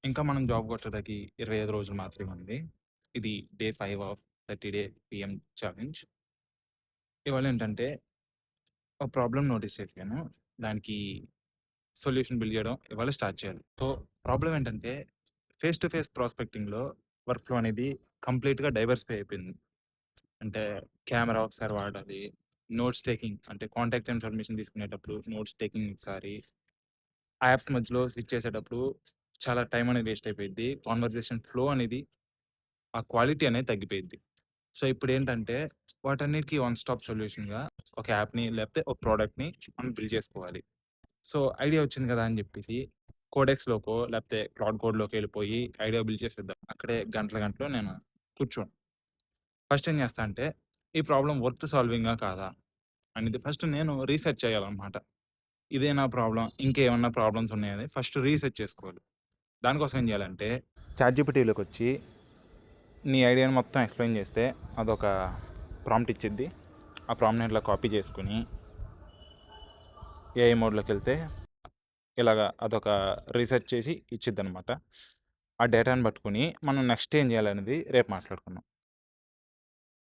ఇంకా మనం జాబ్ కొట్టడానికి 25 రోజులు మాత్రమే ఉంది. ఇది day 5 of 30 day PM challenge. ఇవాళేంటంటే ఒక ప్రాబ్లమ్ నోటీస్ చేశాను. దానికి సొల్యూషన్ బిల్డ్ చేయడం ఇవాళ స్టార్ట్ చేయాలి. సో, ప్రాబ్లమ్ ఏంటంటే ఫేస్ టు ఫేస్ ప్రాస్పెక్టింగ్‌లో వర్క్ ఫ్లో అనేది కంప్లీట్‌గా డైవర్సిఫై అయిపోయింది. అంటే కెమెరా ఒకసారి వాడాలి. నోట్స్ టేకింగ్ అంటే కాంటాక్ట్ ఇన్ఫర్మేషన్ తీసుకునేటప్పుడు నోట్స్ టేకింగ్ ఒకసారి, యాప్స్ మధ్యలో స్విచ్ చేసేటప్పుడు చాలా టైం అనేది వేస్ట్ అయిపోయిద్ది. కన్వర్జేషన్ ఫ్లో అనేది ఆ క్వాలిటీ అనేది తగ్గిపోయిద్ది. సో, ఇప్పుడేంటంటే వాటన్నిటికి వన్ స్టాప్ సొల్యూషన్‌గా ఒక యాప్‌ని లేకపోతే ఒక ప్రొడక్ట్‌ని మనం బిల్డ్ చేసుకోవాలి. సో, ఐడియా వచ్చింది కదా అని చెప్పేసి కోడెక్స్‌లోకో లేకపోతే క్లౌడ్ కోడ్‌లోకి వెళ్ళిపోయి ఐడియా బిల్డ్ చేసేద్దాం. అక్కడే గంటలు గంటలు నేను కూర్చోను. ఫస్ట్ ఏం చేస్తా అంటే ఈ ప్రాబ్లమ్ వర్త్ సాల్వింగా కాదా అనేది ఫస్ట్ నేను రీసెర్చ్ చేయాలన్నమాట. ఇదేనా ప్రాబ్లమ్? ఇంకేమన్నా ప్రాబ్లమ్స్ ఉన్నాయని ఫస్ట్ రీసెర్చ్ చేసుకోవాలి. దానికోసం ఏం చేయాలంటే చాట్‌జీపీటీలోకొచ్చి నీ ఐడియాని మొత్తం ఎక్స్‌ప్లెయిన్ చేస్తే అదొక ప్రాంప్ట్ ఇచ్చిద్ది. ఆ ప్రాంప్ట్‌ని ఇట్లా కాపీ చేసుకొని ఏఐ మోడ్‌లోకెళ్తే ఇలాగ అదొక రీసెర్చ్ చేసి ఇచ్చిద్దనమాట. ఆ డేటాను పట్టుకొని మనం నెక్స్ట్ ఏం చేయాలనేది రేపు మాట్లాడుకుందాం.